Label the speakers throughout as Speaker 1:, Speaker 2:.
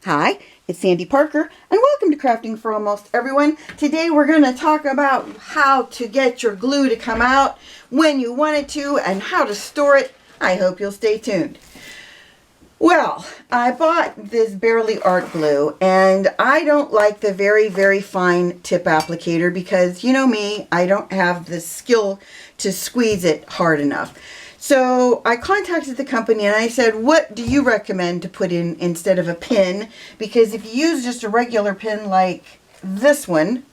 Speaker 1: Hi, it's Sandy Parker, and welcome to Crafting for Almost Everyone. Today we're going to talk about how to get your glue to come out when you want it to and how to store it. I hope you'll stay tuned. Well, I bought this Barely Art glue, and I don't like the very, very fine tip applicator because, you know me, I don't have the skill to squeeze it hard enough. So I contacted the company and I said, what do you recommend to put in instead of a pin? Because if you use just a regular pin like this one,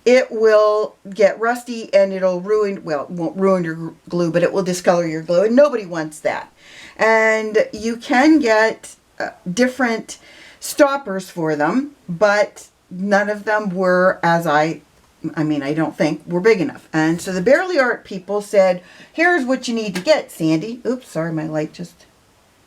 Speaker 1: it will get rusty and it'll ruin, well, it won't ruin your glue, but it will discolor your glue, and nobody wants that. And you can get different stoppers for them, but none of them were, I don't think were big enough. And so the Barely Art people said, here's what you need to get, Sandy. Oops, sorry, my light just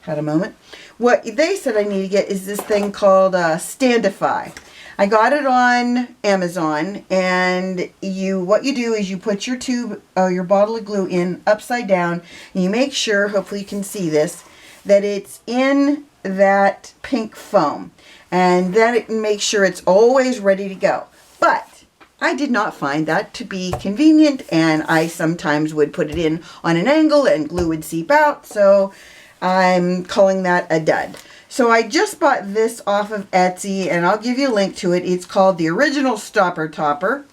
Speaker 1: had a moment. What they said I need to get is this thing called Standify. I got it on Amazon, and what you do is you put your tube, your bottle of glue in upside down, and you make sure, hopefully you can see this, that it's in that pink foam. And then it makes sure it's always ready to go. But I did not find that to be convenient, and I sometimes would put it in on an angle and glue would seep out, so I'm calling that a dud. So I just bought this off of Etsy, and I'll give you a link to it. It's called the Original Stopper Topper.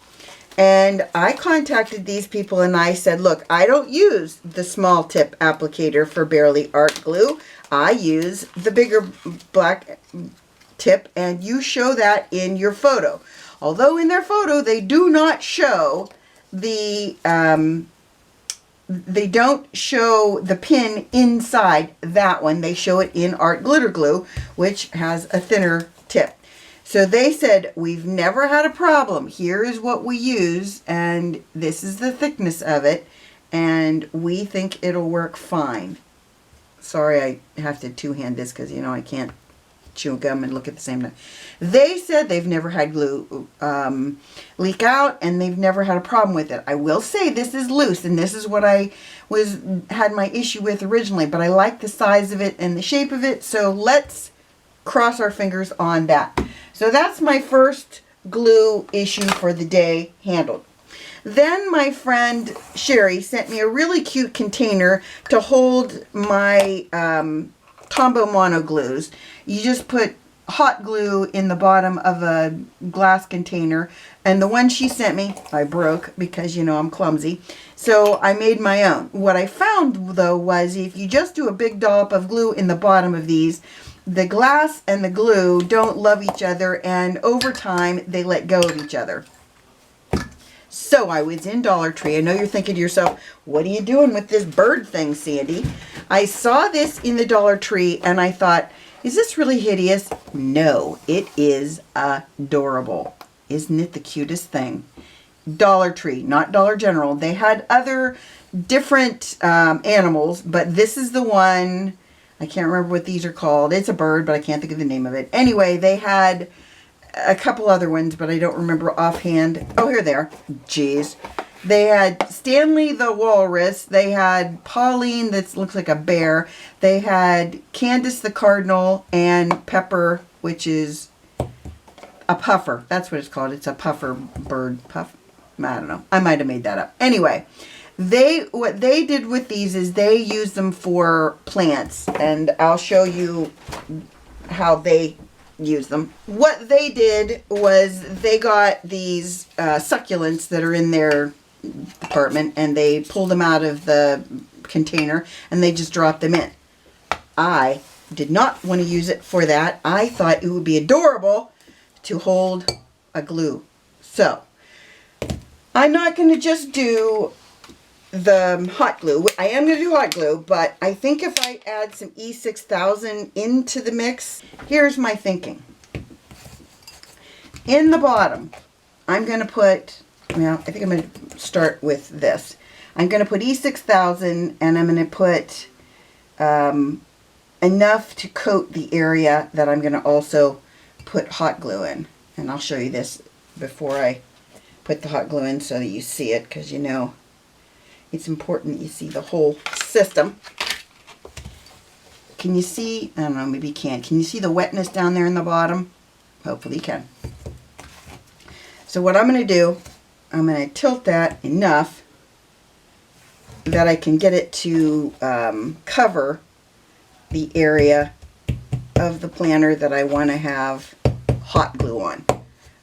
Speaker 1: And I contacted these people and I said, look, I don't use the small tip applicator for Barely Art glue. I use the bigger black tip, and you show that in your photo. Although in their photo they do not show the they don't show the pin inside that one. They show it in Art Glitter Glue, which has a thinner tip. So they said, we've never had a problem. Here is what we use, and this is the thickness of it, and we think it'll work fine. Sorry, I have to two-hand this because, you know, I can't chew gum and look at the same time. They said they've never had glue leak out, and they've never had a problem with it. I will say this is loose, and this is what I had my issue with originally, but I like the size of it and the shape of it, so let's cross our fingers on that. So that's my first glue issue for the day handled. Then my friend Sherry sent me a really cute container to hold my Tombow mono glues. You just put hot glue in the bottom of a glass container, and the one she sent me I broke because, you know, I'm clumsy, so I made my own. What I found though was if you just do a big dollop of glue in the bottom of these, the glass and the glue don't love each other, and over time they let go of each other. So I was in Dollar Tree. I know you're thinking to yourself, what are you doing with this bird thing, Sandy? I saw this in the Dollar Tree and I thought, is this really hideous? No, it is adorable. Isn't it the cutest thing? Dollar Tree, not Dollar General. They had other different animals, but this is the one. I can't remember what these are called. It's a bird, but I can't think of the name of it. Anyway, they had a couple other ones, but I don't remember offhand. Oh, here they are. Jeez. They had Stanley the walrus. They had Pauline that looks like a bear. They had Candace the cardinal, and Pepper, which is a puffer. That's what it's called. It's a puffer bird. Puff. I don't know. I might have made that up. Anyway, what they did with these is they used them for plants, and I'll show you how they use them. What they did was they got these succulents that are in their department, and they pulled them out of the container and they just dropped them in. I did not want to use it for that. I thought it would be adorable to hold a glue. So I'm not going to just do the hot glue. I am going to do hot glue, but I think if I add some E6000 into the mix, here's my thinking. In the bottom, I'm going to put, well, I think I'm going to start with this. I'm going to put E6000, and I'm going to put enough to coat the area that I'm going to also put hot glue in. And I'll show you this before I put the hot glue in so that you see it, because you know it's important you see the whole system. can you see? I don't know, maybe you can't. Can you see the wetness down there in the bottom? Hopefully you can. So what I'm going to do, I'm going to tilt that enough that I can get it to cover the area of the planter that I want to have hot glue on.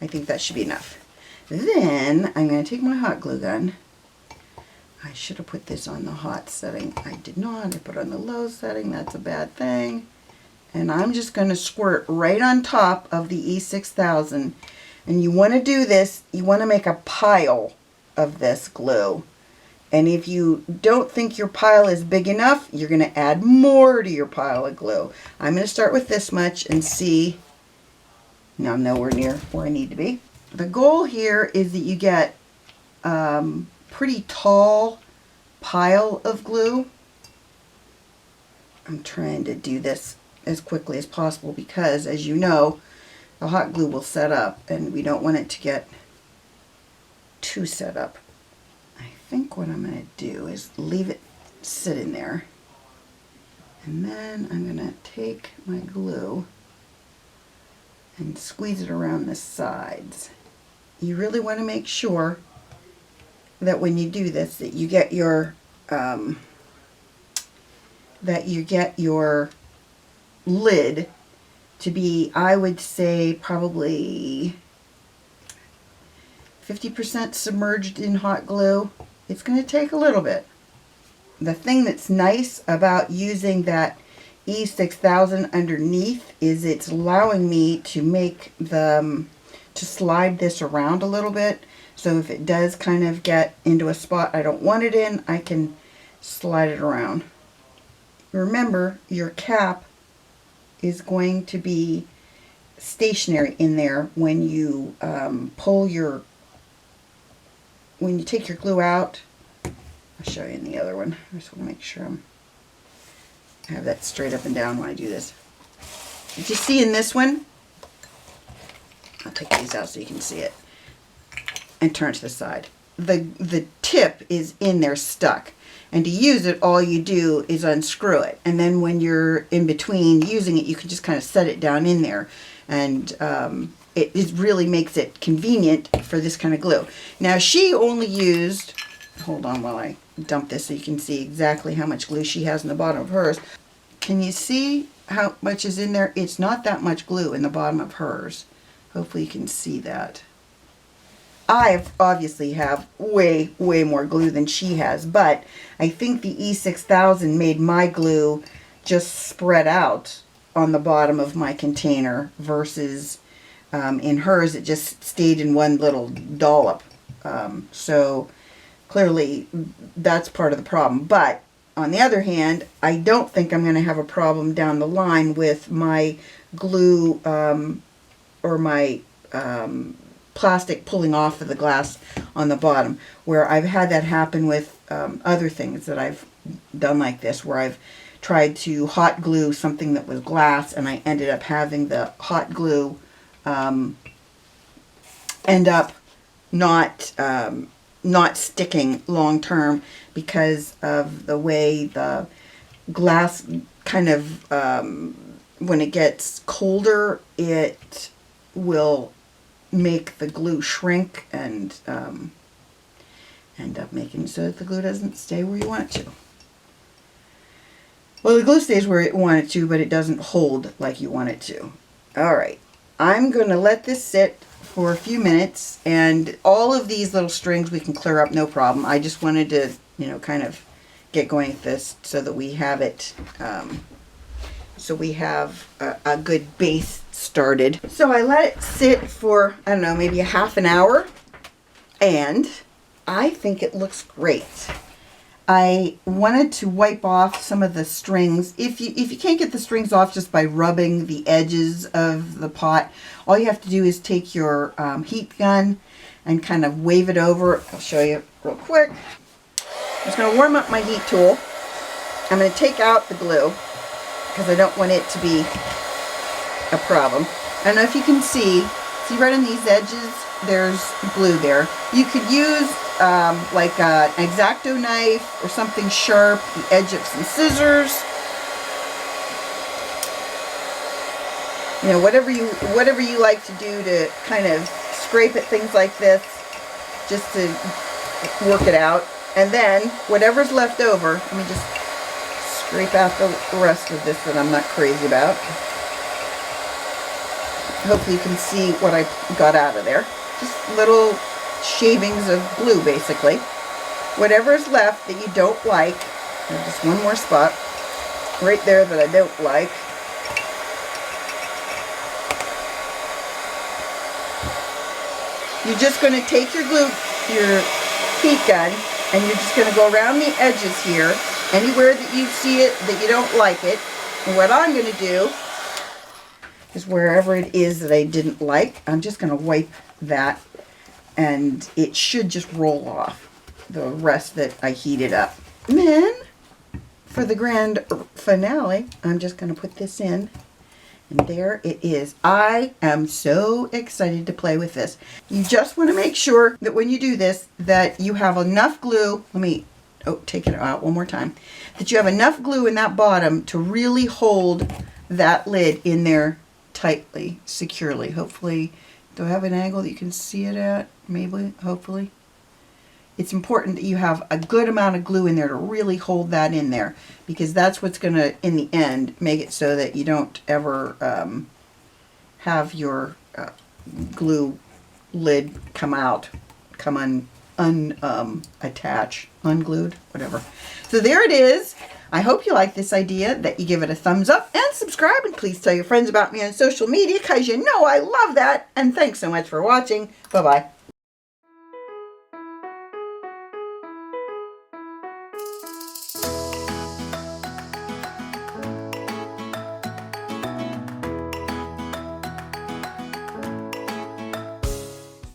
Speaker 1: I think that should be enough. Then I'm going to take my hot glue gun. I should have put this on the hot setting. I did not. I put it on the low setting. That's a bad thing. And I'm just going to squirt right on top of the E6000. And you want to do this, you want to make a pile of this glue. And if you don't think your pile is big enough, you're going to add more to your pile of glue. I'm going to start with this much and see. Now I'm nowhere near where I need to be. The goal here is that you get pretty tall pile of glue. I'm trying to do this as quickly as possible because, as you know, the hot glue will set up and we don't want it to get too set up. I think what I'm going to do is leave it sit in there, and then I'm going to take my glue and squeeze it around the sides. You really want to make sure that when you do this that you get your lid to be, I would say, probably 50% submerged in hot glue. It's going to take a little bit. The thing that's nice about using that E6000 underneath is it's allowing me to make to slide this around a little bit. So if it does kind of get into a spot I don't want it in, I can slide it around. Remember, your cap is going to be stationary in there when you when you take your glue out. I'll show you in the other one. I just want to make sure I have that straight up and down when I do this. Did you see in this one? I'll take these out so you can see it. And turn it to the side. The tip is in there stuck. And to use it, all you do is unscrew it. And then when you're in between using it, you can just kind of set it down in there. And it really makes it convenient for this kind of glue. Now she only used, hold on while I dump this so you can see exactly how much glue she has in the bottom of hers. Can you see how much is in there? It's not that much glue in the bottom of hers. Hopefully you can see that. I obviously have way more glue than she has, but I think the E6000 made my glue just spread out on the bottom of my container versus in hers it just stayed in one little dollop. So clearly that's part of the problem. But on the other hand, I don't think I'm going to have a problem down the line with my glue or my plastic pulling off of the glass on the bottom, where I've had that happen with other things that I've done like this, where I've tried to hot glue something that was glass and I ended up having the hot glue end up not sticking long term because of the way the glass kind of when it gets colder it will make the glue shrink and end up making so that the glue doesn't stay where you want it to. Well, the glue stays where you want it to, but it doesn't hold like you want it to. Alright, I'm going to let this sit for a few minutes, and all of these little strings we can clear up no problem. I just wanted to, kind of get going with this so that we have it, so we have a good base started. So I let it sit for, I don't know, maybe a half an hour, and I think it looks great. I wanted to wipe off some of the strings. If you can't get the strings off just by rubbing the edges of the pot, all you have to do is take your heat gun and kind of wave it over. I'll show you real quick. I'm just going to warm up my heat tool. I'm going to take out the glue because I don't want it to be a problem. I don't know if you can see right on these edges, there's glue there. You could use like an X-Acto knife or something sharp, the edge of some scissors, You know, whatever you like to do to kind of scrape at things like this, just to work it out. And then whatever's left over, let me just scrape out the rest of this that I'm not crazy about. Hopefully you can see what I got out of there. Just little shavings of glue, basically. Whatever's left that you don't like, just one more spot right there that I don't like. You're just going to take your heat gun, and you're just going to go around the edges here, anywhere that you see it that you don't like it. And what I'm going to do is wherever it is that I didn't like, I'm just going to wipe that, and it should just roll off the rest that I heated up. And then for the grand finale, I'm just going to put this in. And there it is. I am so excited to play with this. You just want to make sure that when you do this, that you have enough glue. Let me take it out one more time. That you have enough glue in that bottom to really hold that lid in there tightly, securely. Hopefully, do I have an angle that you can see it at? Maybe, hopefully. It's important that you have a good amount of glue in there to really hold that in there, because that's what's going to, in the end, make it so that you don't ever have your glue lid come unattach, unglued, whatever. So there it is. I hope you like this idea, that you give it a thumbs up and subscribe, and please tell your friends about me on social media, because you know I love that. And thanks so much for watching. Bye-bye.